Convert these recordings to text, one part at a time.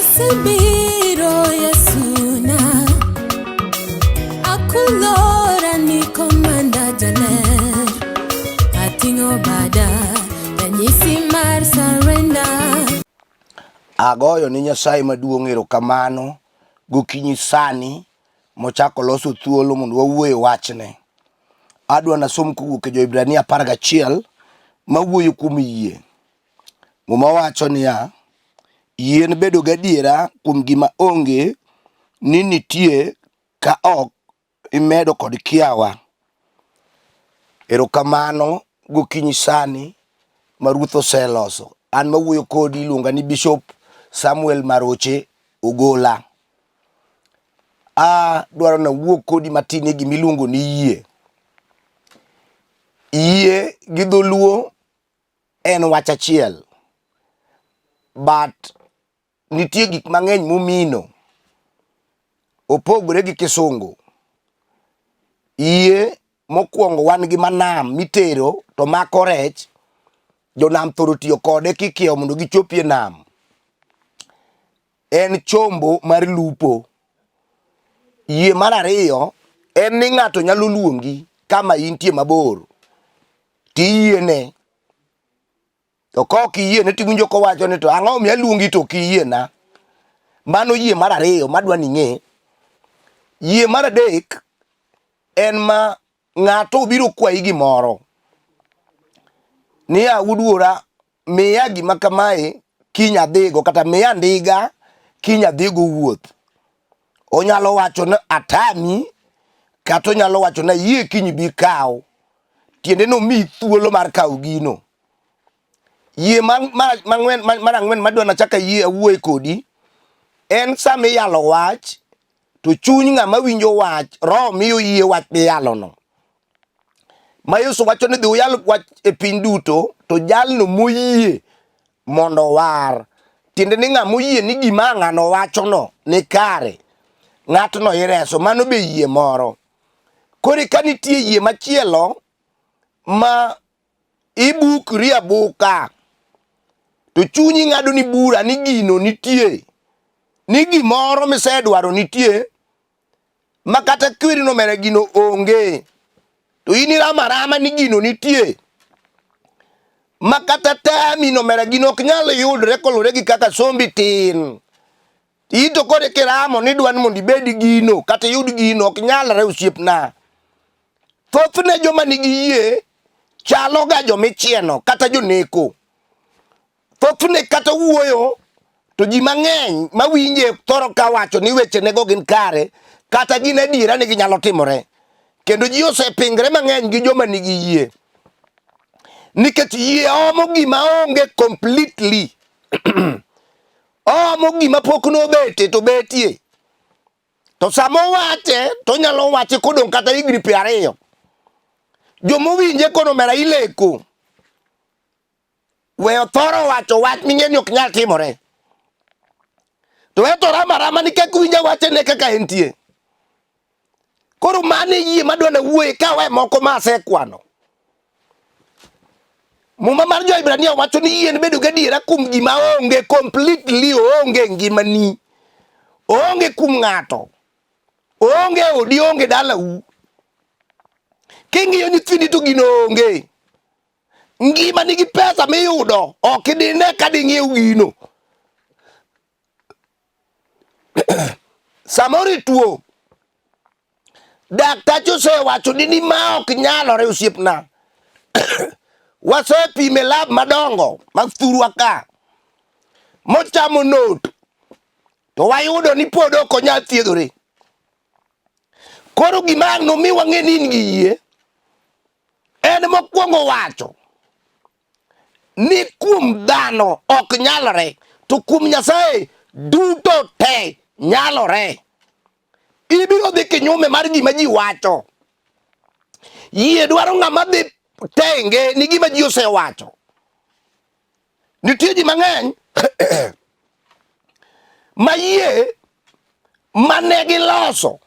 Asebiro Yesuna Akulora ni komanda janer Atingo bada Tanyisi mar surrender. Agoyo ni Nyasaye maduong' erokamano gokinyi sani mochako loso thuolo mondo wawuoye wachne. Adwa nasom kowuok e Jo-Ibrania 11 mawuoyo kuom yie. Muma wacho niya, yien bedo gadiera kuom gima onge ni nitie ka ok imedo kod kiawa. Erokamano gokinyi sani ma Ruoth oseloso. An mawuoyo kodi iluonga ni Bishop Samuel Maroche Ogola. Dwaro na wuok kodi matin e gima iluongo ni yie. Yie gi dholuo en wach achiel, but nitie gik mang'eny momino opogore gi Kisungu. Yie mokwongo wan gi manam mitero to mako rech. Jonam thoro tiyo kode kikiewo mondo gichopie nam. En chombo mar lupo. Yie mar ariyo en ni ng'ato nyalo luongi kama intie mabor tiyiene. To kok iyiene tiwinjo kowacho ni to ang'o miya luongi to kiyiena. Mano yie mar ariyo madwa ni ng'e. Yie mar adek en ma ng'ato biro kwayi gimoro. Niya wuduora miya gima kamae kinya dhigo kata miya ndiga kinya dhigo wuoth. Onyalo wacho na atami kata onyalo wacho na yie kiny bi kaw. Tiende no mi thuolo mar kaw gino. Yie mar ang'wen madwa nachaka yie awuoye kodi en sama iyalo wach to chuny ng'ama winjo wach roho miyo yie wach miyalo no. Ma Yesu wacho ni dhi uyal wach e piny duto to jalno moyie mondo war. Tiende ni ng'ama oyie ni gima ng'ano wacho no ni kare, ng'atno ireso. Mano be yie moro. Koro ka nitie yie machielo ma ibukri abuka to chunyi ng'ado ni bura ni gino nitie, ni gimoro misedwaro nitie ma kata kweri nomera gino onge, to in iramarama ni gino nitie ma kata tami nomera gino ok nyal yudre kolure gi kaka sombi tin. Ito kode kiramo ni dwan mondo ibed gino kata yud gino ok nyalre osiepna. Thothne joma nigi yie chalo ga jomichieno kata joneko. Thothne kata wuoyo to ji mang'eny mawinje thoro kawacho ni weche nego gin kare kata gin adiera ni ginyalo timore. Kendo ji osepingre mang'eny gi joma nigi yie. Nikech yie omo gima onge completely. Omo gima pok nobete to betie. To samo wache to nyalo wache kodong' kata higni 20. Jomowinje kono mera ileko. Weyo thoro wacho wach ming'eni ok nyal timore. To eto rama ni kaka winja wachene kaka entie. Koro mane yie madwa na wuoye kawe moko ma asekwano. Muma mar Jo-Ibrania wacho ni yien bedo gadiera kuom gima onge completely. Onge ngimani, onge kum ng'ato, onge odi, onge dalau. King'iyo nyithindi to gino onge. Ngima nigi pesa miyudo ok idine ka ding'iew gino. Samoro ituo, daktachi osewacho ni ma ok nyalore osiepna. Wasepime lab madongo mag thurwa ka mochamo not to wayudo ni pod ok onyal thiedhore. Koro gima ang' nomi wang'e ni in gi yie en mokwongo wacho ni kuom dhano ok nyalore to kuom Nyasaye duto te nyalore. Ibiro dhi kinyume mar gima ji wacho. Yie dwaro ng'ama dhi tenge ni gima ji osewacho. Nitie ji mang'eny ma yie mane giloso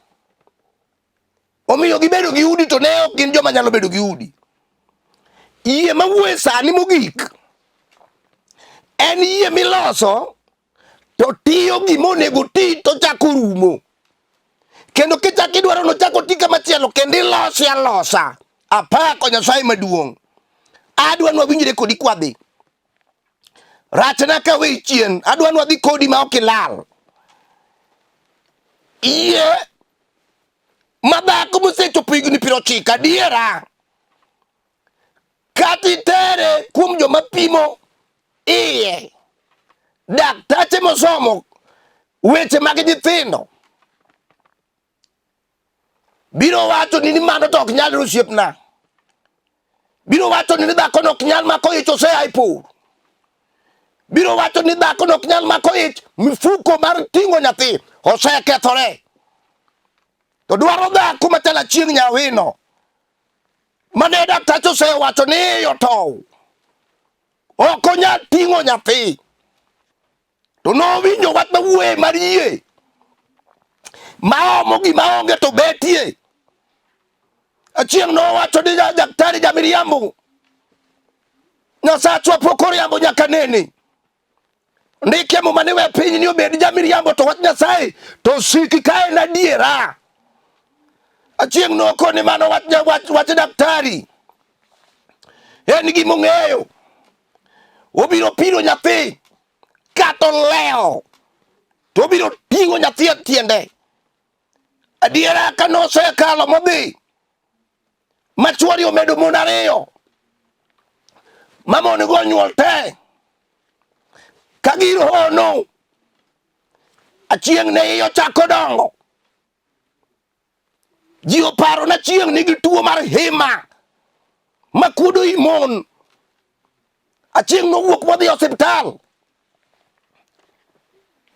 omiyo gibedo gi udi to ne ok gin joma nyalo bedo gi udi. Yie mawuoye sani mogik en yie miloso to tiyo gimonego ti to chako rumo. Kendo kichaki dwaro no chako ti kamachielo kendo ilosi alosa. Apako Nyasaye maduong'. Adwa nwawinjre kodi kwadhi. Rachna ka we chien. Adwa nwadhi kodi ma ok ilal. Iye madhako mosechopo higni 90 adiera. Kati tere kuom joma pimo iye. Daktache mosomo weche mag nyithindo biro wacho ni mano to ok nyal osiepna. Biro wacho ni dhako no ok nyal mako ich osea ipur. Biro wacho ni dhako no ok nyal mako ich mifuko mar ting'o nyathi osekethore. To dwaro dhako matala chieng' nyawino mane daktache osewacho ni iyo tow ok onyal ting'o nyathi. To nowinjo wach mawuoye mar yie maomo gima onge to betie. Achieng' nowacho ni daktari jamiriambo, Nyasachwa pok oriambo nyaka nene. Ndike mo mane we piny ni obed jamiriambo to wach Nyasaye to siki kae na diera. Achieng' nokone mano wach daktari. En gima ong'eyo. Obiro piro nyathi kato leo to obiro ting'o nyathi e tiende. Adiera ka nosekalo modhi machuori omedo mon 2 mamon go nyuol te kagiro hono. Achieng' ne iyo chako dongo. Ji oparo na chieng' nigi tuo mar hima makudo imon. Achieng' nowuok modhi osiptal.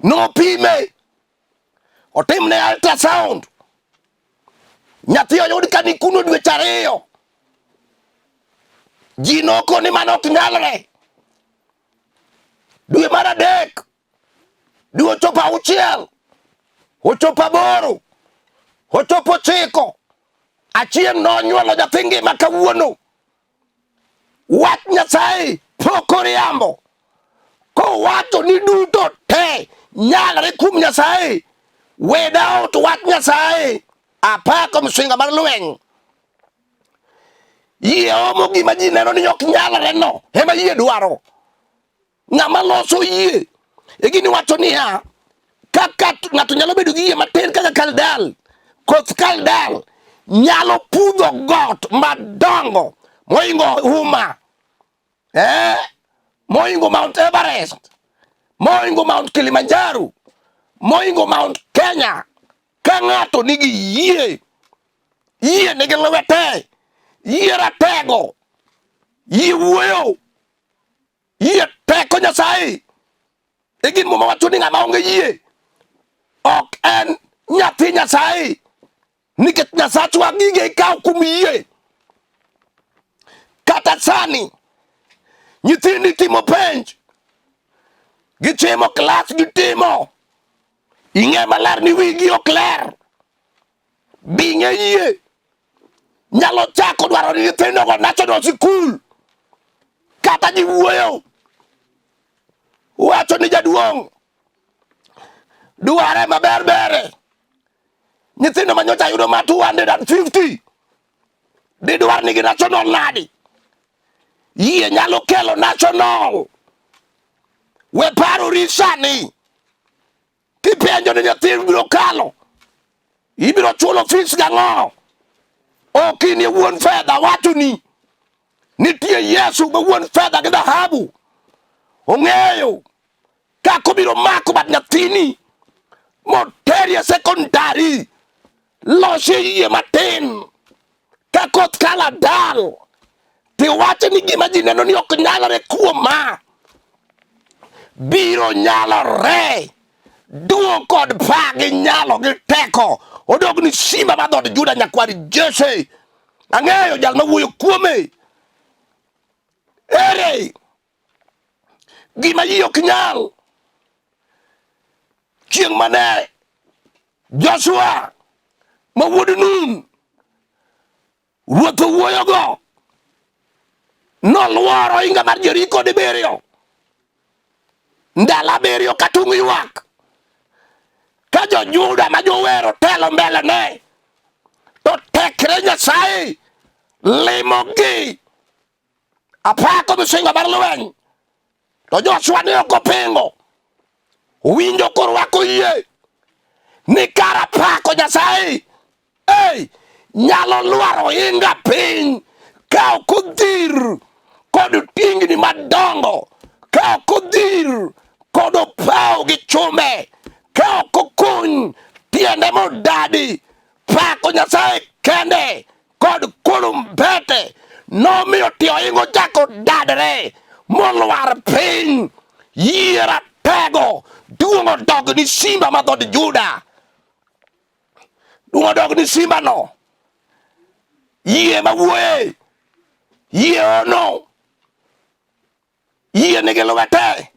Nopime. Otimne ultrasound. Nyathi oyud ka ni kuno dweche 2. Ji nokone mano ok nyalre. Dwe mar 3. Dwe ochopo 6. Ochopo 8. Ochopo 9. Achieng' nonyuolo nyathi ngima kawuono. Wach Nyasaye pok oriambo. Kowacho ni duto te nyalre kuom Nyasaye. Without wach Nyasaye. Apako msinga mar lweny. Yie omo gima ji neno ni ok nyalre no. Ema yie dwaro. Ng'ama loso yie. E gini wacho niya. Kaka ng'ato nyalo bedo gi yie matin kaka kaldal. Koth kaldal. Nyalo pudho got madongo. Moingo Uma. Moingo Mount Everest. Moingo Mount Kilimanjaro. Moingo Mount Kenya. Ka ng'ato nigi yie. Yie nigi lwete. Yie ratego. Yie wuoyo. Yie teko Nyasaye. E gin muma wacho ni ng'ama onge yie ok en nyathi Nyasaye. Nikech Nyasachwa gige ikaw kuom yie. Kata sani nyithindi timo penj. Gichimo klas gitimo. Ing'e maler ni wigi ok ler. Bing'e yie. Nyalo chako dwaro ni nyithindo go national school. Kata ji wuoyo. Wacho ni jaduong'. Dware maber bere. Nyithindo manyocha yudo ma 250. Di dwar nigi national nadi. Yie nyalo kelo national. We paro risani. Kipenjo ni nyathi biro kalo. Ibiro chulo fees gang'o. Okini wuon fedha wacho ni. Nitie Yesu ma wuon fedha gi dhahabu. Ong'eyo. Kako biro mako bad nyathini. Moterie sekondari. Losi yie matin. Kakoth kala dal. Ti wacho ni gima ji neno ni ok nyalore kuoma. Biro nyalore. Duo kod pagi nyalo gi teko. Odog ni simba madhod Juda nyakwari Jesse. Ang'eyo jal mawuoyo kuome. Ere. Gima ji ok nyal. Chieng' mane Joshua ma wuod Nun ruoth wuoyo go noluoro inga mar Jeriko dibiriyo. ndala biriyo katung ywak ka jo-Juda ma jowero telo mbele ne, to tekre Nyasaye limogi. Apako misinga mar lweny, to Joshua ne ok opingo, winjo korwako yie ni kara pako Nyasaye nyalo lwaro inga piny ka ok odhir kod tingni madongo, ka ok odhir kod opawo gi chumbe, ka ok okuny tiende modadi. Pako Nyasaye kende kod kulumbete nomiyo tie ohingo chako dadre molwar piny. Yie ratego duong' odog ni simba ma dhod Juda, duong' odog ni simba no. Yie mawuoye, yie ono, yie nigi lwete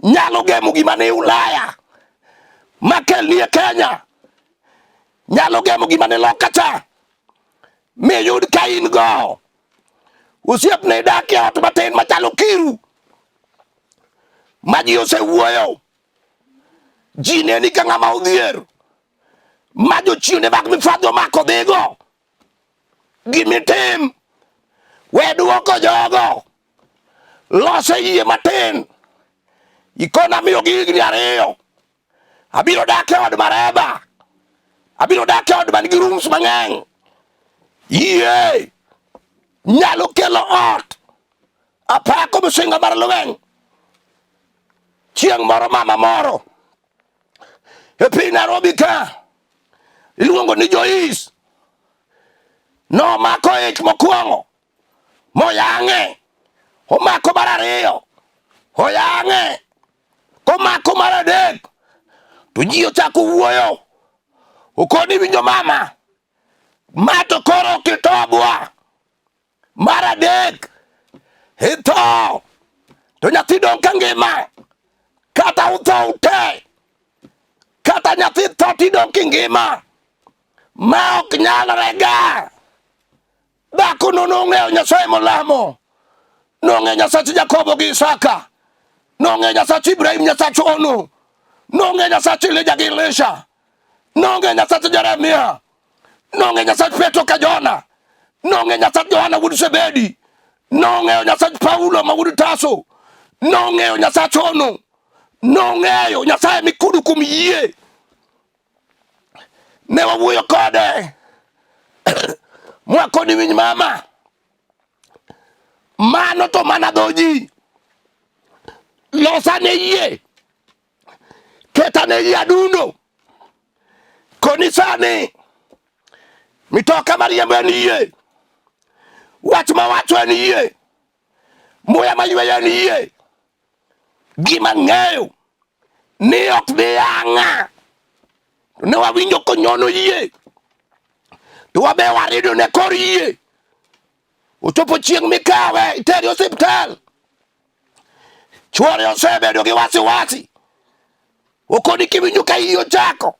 nyalo gemo gima ni Ulaya makelni e Kenya, nyalo gemo gima ni loka cha miyud ka in go. Osiepne dak e ot matin machalo Kiru ma ji osewuoyo, ji neni ka ng'ama odhier, ma jochiende mag mifadho omako dhigo. Gimitim, we duoko jogo, lose yie matin. Ikona miyo gi higni 2, abiro dak e od mareba, abiro dak e od man gi rooms mang'eny. Yie nyalo kelo ot. Apako misinga mar lweny. Chieng' moro mama moro e piny Nairobi ka iluongo ni Joyce nomako ich mokwongo moyang'e, omako mar 2 oyang'e, komako mar 3 to ji ochako wuoyo, okoni winjo mama ma to koro kitobwa mar 3 itho, to nyathi dong' ka ngima, kata utho ute, kata nyathi tho tidong' kingima ma ok nyalre ga. Dhako no nong'eyo Nyasaye molamo, nong'eyo Nyasach Jakobo gi Isaka, nong'eyo Nyasach Ibrahim, Nyasach Ono, nong'eyo Nyasach Elijah gi Elisha, nong'eyo Nyasach Jeremia, nong'eyo Nyasach Petro ka Jona, nong'eyo Nyasach Johana wuod Zebedi, nong'eyo Nyasach Paulo ma wuod Taso, nong'eyo Nyasach Ono, nong'eyo Nyasaye mikudu kum yie. Ne wawuoyo kode mwakoni winj mama, mano to mana dhoji, losane yie, ketane yie adundo, koni sani mitoka mariembo en yie, wach mawacho en yie, muya mayweyo en yie. Gima ng'eyo ni ok dhi ang'a, ne wawinjo konyono yie, to wabe warido ne kor yie. Ochopo chieng' mikawe iteri osiptal, chuore osebedo gi wasiwasi, okoni kiwinjo ka iyi ochako,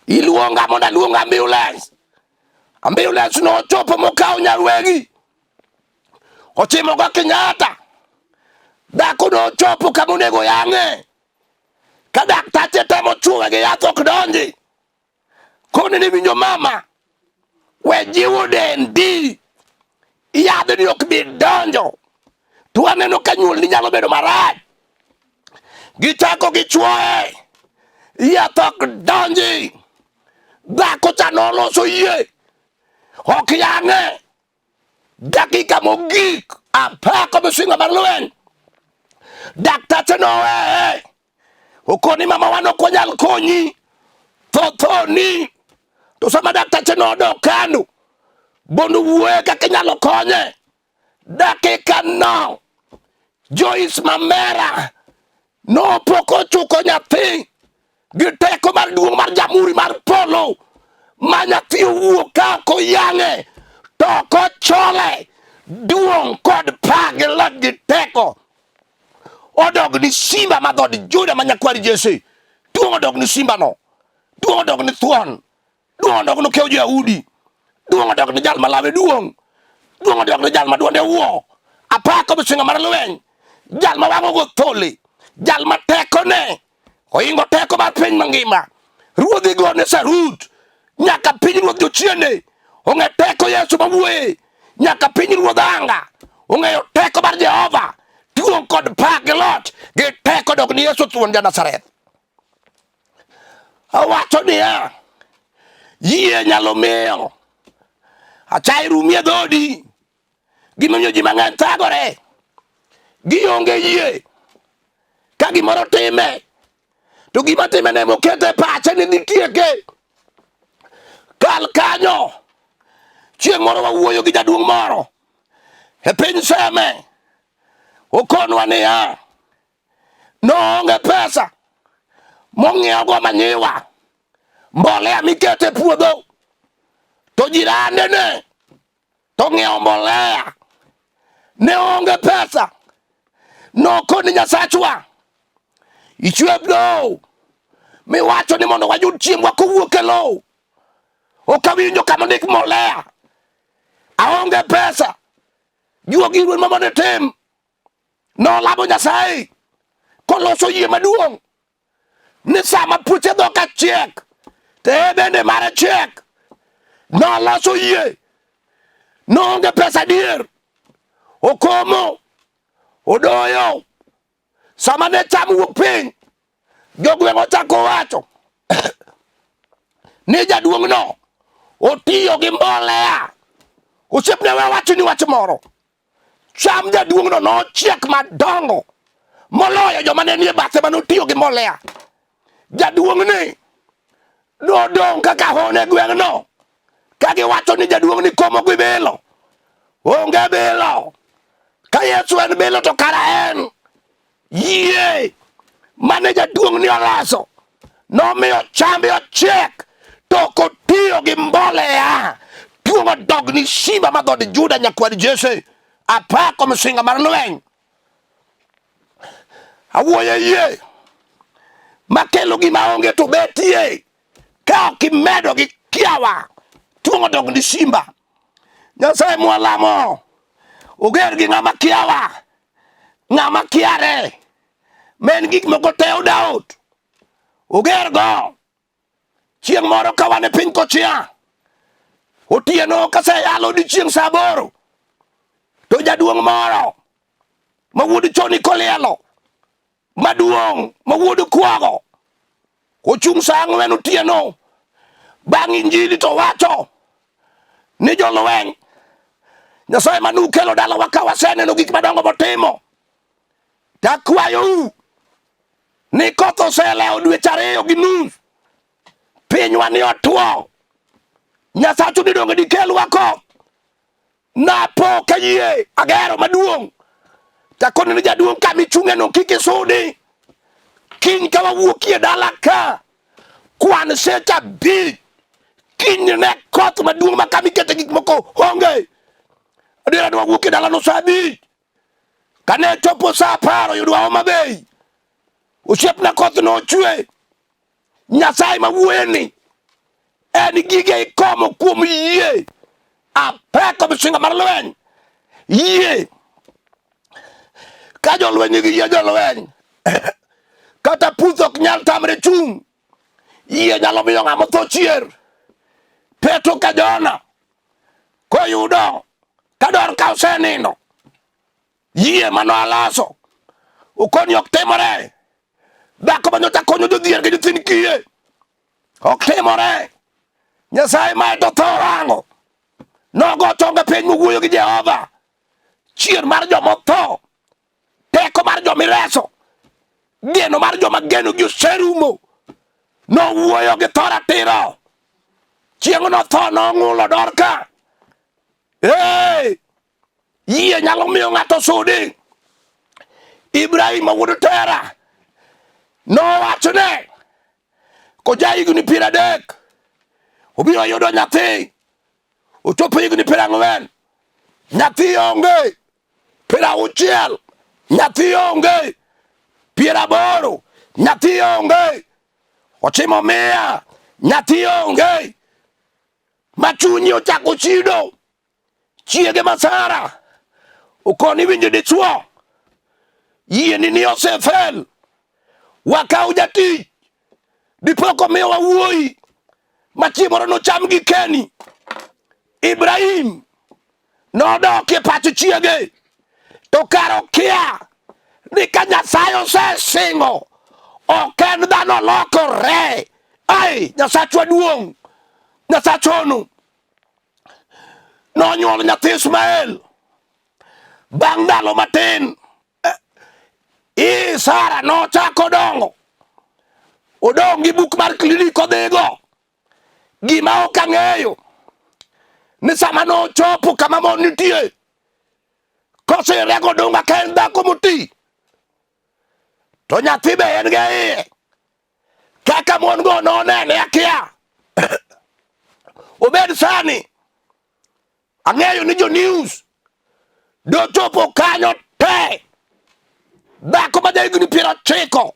iluonga mondo aluong ambulance. Ambulance no ochopo mokawo nyarwegi, ochimo go Kenyatta. Dhako no ochopo kama onego yang'e, ka daktache temo chunge gi yath ok donji. Koni ni winjo mama, we jiwo dendi, yadhni ok bi donjo, to aneno ka nyuolni nyalo bedo marach. Gichako gichuoye, yath ok donji, dhako cha noloso yie, ok yang'e. Dakika mogik, apako misinga mar lweny, daktache noweye, okoni mama wan ok wanyal konyi, thothoni. To sama daktache nodok kando, bondo wuoye kaka inyalo konye, dakika no Joyce Mamera nopoko chuko nyathi gi teko mar duong' mar jamhuri mar polo, ma nyathi owuok ka ok oyang'e, to ok ochole. Duong' kod pak gi loch gi teko odog ni simba ma dhod Juda ma nyakwar Jesse. Duong' odog ni simba no, duong' odog ni thuon, duong' odog ni kew Yahudi, duong' odog ni jal malawe duong', duong' odog ni jal ma duonde wuo. Apako misinga mar lweny, jal ma wang'o go thole, jal ma tekone oingo teko mar piny mangima, ruodhi gone sarut nyaka piny ruodh jochiende ong'e teko Yesu mawuoye, nyaka piny ruodh anga ong'eyo teko mar Jehova, duong' kod pak gi loch gi teko dog ni Yesu thuon ja-Nazareth. Awacho niya, yie nyalo miyo achai rumi e dhodi, gimomiyo ji mang'eny thagore, gionge yie ka gimoro time, to gima time ne mokete pache ni dhi tieke. Kal kanyo, chieng' moro wawuoyo gi jaduong' moro e piny Seme, okonwa niya, noonge pesa mong'iewo go manyiwa, mbolea mikete puodho, to jirande ne to ng'iewo mbolea, ne onge pesa. Nokoni Nyasachwa, ichwep lowo miwacho ni mondo wayud chiembwa kowuok e lowo, ok awinjo kama ndik mbolea, aonge pesa. Juogi ruoth mamane tim nolamo Nyasaye koloso yie maduong' ni sama puothe dhok achiek to e bende mare chiek. Noloso yie, noonge pesa dier, okomo, odoyo. Sama ne cham wuok piny, jogweng' ochako wacho ni jaduong' no otiyo gi mbolea. Osiepne we wacho ni wach moro, cham jaduong' no nochiek madongo moloyo joma ne nie bathe manotiyo gi mbolea. Jaduong' ni nodong' kaka hone gweng' no, kagi wacho ni jaduong' ni komo gi bilo. Onge bilo. Ka Yesu en bilo to kara en yie mane jaduong' ni oloso nomiyo chambe ochiek, to kotiyo gi mbolea. Duong' odog ni Shimba ma dhod Juda nyakwar Jesse, apako msinga mar lweny. Awuoyo yie makelo gima onge to betie, ka ok imedo gi kiawa, duong' odog ni Shimba. Nyasaye mwalamo oger gi ng'ama kiawa, ng'ama kiare, men gik moko te odawot oger go. Chieng' moro ka wan e piny Kochia, otieno kaseyalo di chieng' sa 8, to jaduong' moro ma wuod choni kolielo maduong' ma wuod kwago ochung' sa 4 otieno bang' injili to wacho ni jolweny Nyasaye manu kelo dalawa ka waseneno gik madongo motimo, takwayou ni koth oseleo dweche 2 gi nus, pinywa ni otuo, Nyasachu ni donge dikelwa koth. Napo kayie agero maduong' takoni ni jaduong' kamichung'e no kik isudi. Kiny ka wawuokie dala ka, kwan seche 5, kiny ne koth maduong' ma kamikete gik moko onge. Adiera ni wawuokie dala no sa 5, kane chopo sa 10 yudwa Homa Bay, osiepna koth no ochwe. Nyasaye mawuoyeni en gige ikomo kuom yie, apeko msinga mar lweny. Yie ka jolweny gi yie jolweny kata puth ok nyal tamre chung', yie nyalo miyo ng'ama tho chier. Petro ka Jona koyudo kador ka osenindo, yie mano aloso okoni ok timore. Dhako manyocha konyo jodhier gi nyithind kiye, ok timore. Nyasaye mae to tho rango, nogo tonge piny mowuoyo gi Jehova. Chier mar joma otho, teko mar joma ireso, geno mar joma geno gi oserumo, nowuoyo gi tho ratiro. Chieng' no tho nong'ulo Dorka. Yie nyalo miyo ng'ato sudi. Ibrahim ma wuod Tera nowachone koja higni 30 obiro yudo nyathi, ochopo higni 40, nyathi onge, 60, nyathi onge, 80, nyathi onge, ochimo 100, nyathi onge. Machunyi ochako chido, chiege masara okoni winjo dichuo, yie ni osefel, wakao jatich dipoko miwa wuoi machiemoro no cham gi Keni. Ibrahim nodoke pacho chiege to karo kia ni ka Nyasaye osesingo ok en dhano lokore. Ai Nyasachwa duong', Nyasachono nonyuolo nyathi Ishmael. Bang' ndalo matin Sara nochako dongo, odong' gi buk mar klinik odhigo. Gima ok ang'eyo ni sama nochopo kama mon nitie, kosirego dunga ka en dhako moti, to nyathi be en ge iye. Kaka mon go nonene akia obed sani ang'eyo ni jo news dochopo kanyo te. Dhako ma jahigni 90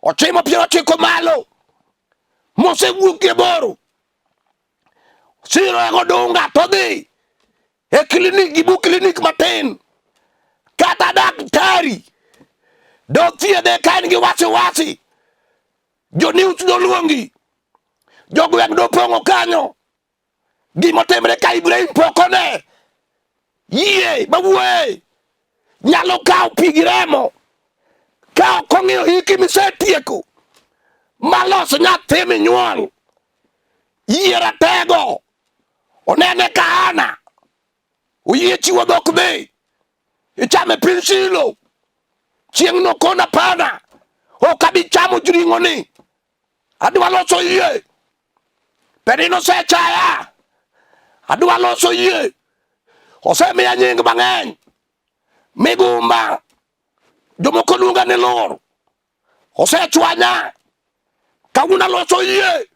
otimo 90 malo mosewuok e boro, sirego dunga to dhi e klinik gi buk klinik matin, kata daktari do thiedhe ka en gi wasiwasi. Jo news do luongi, jo gweng' do pong'o kanyo. Gimotimre ka Ibrahim pokone yie mawuoye nyalo kawo pi gi remo ka ok ong'iyo hiki misetieko malos nyathi minyuol. Yie ratego onene ka Hana oyie chiwo dhok dhi ichame piny Shilo. Chieng' no kona pana ok abi chamo ring'oni, adwa loso yie. Penino osechaya, adwa loso yie. Osemiya nying mang'eny, migumba, jomoko luonga ni lor. Osechwanya, kawuono aloso yie.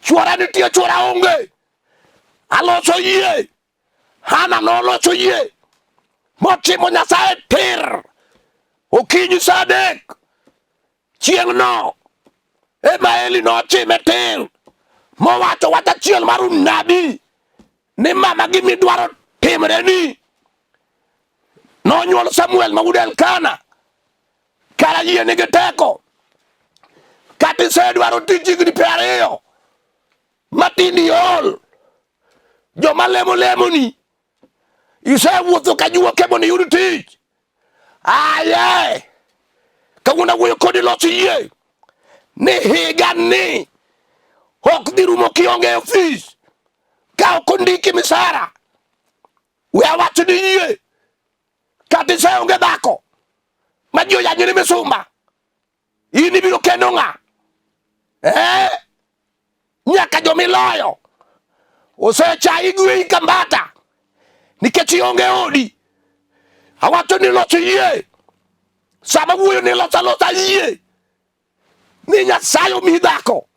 Chwora nitie, chwora onge, aloso yie. Hana noloso yie motimo Nyasaye tir. Okinyi sa 3 chieng' no ema Eli notime tir, mowacho wach achiel mar unabi ni mama gi midwaro timre ni. Nonyuol Samuel mawuod Elkana. Kara yie nigi teko, kata isedwaro tich higni 20 matin iol. Joma lemo lemoni isewuotho ka juoke mondo iyud tich. Aye, kawuono wuoyo kodi loso yie ni higa ni ok dhi rumo kionge ofis ka ok ondiki misara. We awacho ni yie kata iseonge dhako ma ji oyanyre misumba, in ibiro kendo ng'a? Nyaka jomiloyo osechayi gweyi kambata nikech ionge odi. Awacho ni loso yie. Sama wuoyo ni losa yie ni Nyasaye omi dhako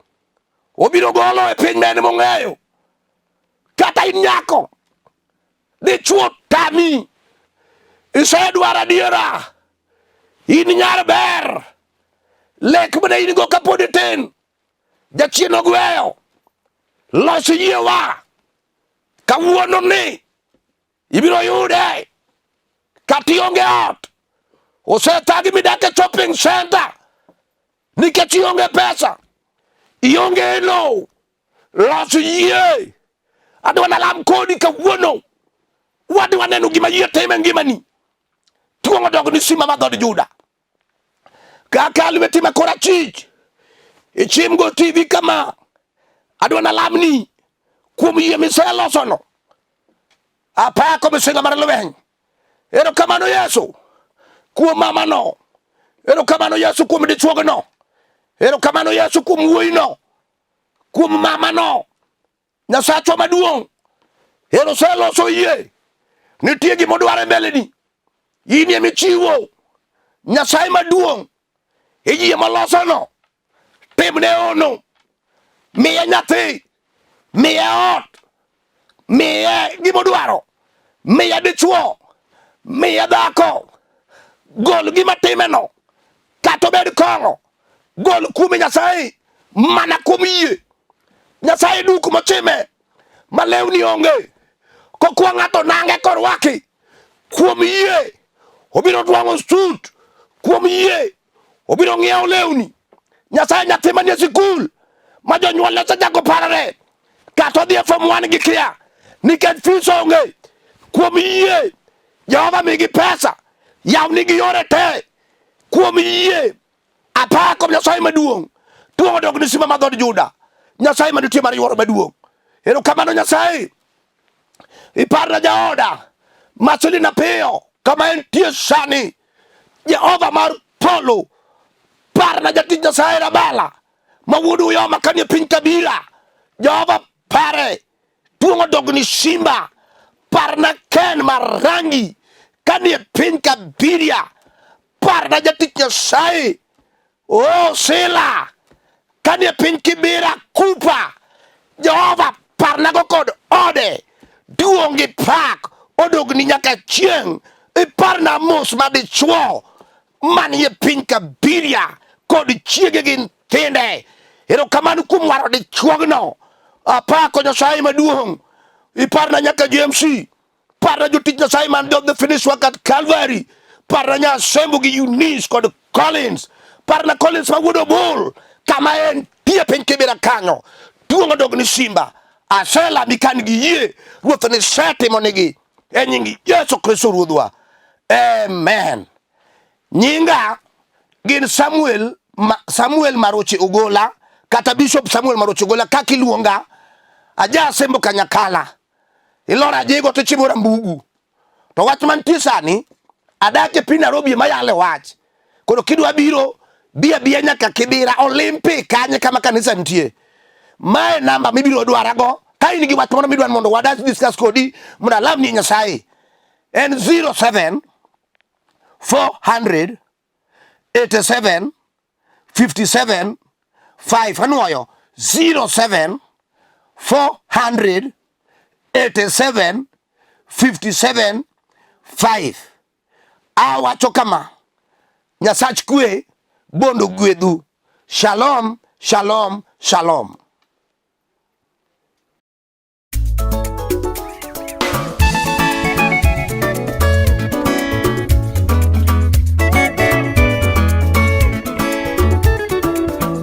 obiro golo e piny mane mong'eyo. Kata in nyako, dichuo tami, isedwaro adiera, in nyar ber, lek mane in go kapod itin, jachien ogweyo. Los yie wa, kawuono ni ibiro yude. Kata ionge ot, osethagi midake shopping center nikech ionge pesa, ionge lowo. Los yie. Adwa nalam kodi kawuono, wadwa neno gima yie timo e ngimani. Tuong'o dog ni sima ma dhod Juda. Kaka lweti ma korachwich ichim go TV kama, adwa nalam ni kuom yie miselosono. Apako misinga mar lweny. Erokamano Yesu kuom mama no. Erokamano Yesu kuom dichuogo no. Erokamano Yesu kuom wuoyi no, kuom mama no. Nyasachwa maduong', eroseloso yie. Nitie gima odwaro e mbeleni, in ema ichiwo. Nyasaye maduong' e yie maloso no, timne ono. Miye nyathi, miye ot, miye gima odwaro, miye dichuo, miye dhako. Gol gima timeno, kata obed kong'o, gol kuom Nyasaye mana kuom yie. Nyasaye duk mochime malewni onge, kokwa ng'ato nange korwaki, kuom yie obiro twang'o sut, kuom yie obiro ng'iewo lewni. Nyasaye nyathi manie sikul ma jonyuol ne osechako parore kata odhi e form 1 gi kia nikech fees onge. Kuom yie Jehova migi pesa, yaw nigi yore te. Kuom yie apako Nyasaye maduong', duong' odog ni simba madhod Juda. Nyasaye manitie mar yuoro maduong'. Erokamano Nyasaye, iparna jaoda Marcelina Piyo kama entie sani. Jehova mar polo, parna jatich Nyasaye Rabala ma wuod Uyoma kanie piny Kabira. Jehova pare, duong' odog ni simba. Parna Ken Marangi kanie piny Kabiria. Parna jatich Nyasaye Sila kanie piny Kibira Kupa. Jehova parna go kod ode, duong' gi pak odog ni nyaka chieng'. Iparna mos madichuo manie piny Kabiria kod chiege gi nyithinde. Erokamano kuom waro dichuogno. Apako Nyasaye maduong'. Iparna nyaka JMC, parna jotich Nyasaye man the finished work at Calvary. Parna Nyasembo gi Eunice kod Collins. Parna Collins ma wuod Obul kama en tie piny Kibira kanyo. Duong' odog ni simba. Asela mikan gi yie ruoth ni setimo nigi e nying Yesu Kristo ruodhwa. Amen. Nyinga gin Samuel Maroche Ogola, kata Bishop Samuel Maroche Ogola kakiluonga. Aja Sembo Kanyakala. Ilora jego to chimora mbugu. To wach mantie sani adake piny Nairobi mayale wach. Koro kidwa biro bia nyaka Kibira Olympic kanye kama kanisa nitie. Mae namba mibiro dwarago ka in gi wach moro midwan mondo wadach discuss kodi mondo alamni Nyasaye. En 07 400 87 57 5. Anuoyo 07 400 87 57 5. Awacho kama, Nyasach kwe bondo gwedhu. Shalom, shalom, shalom.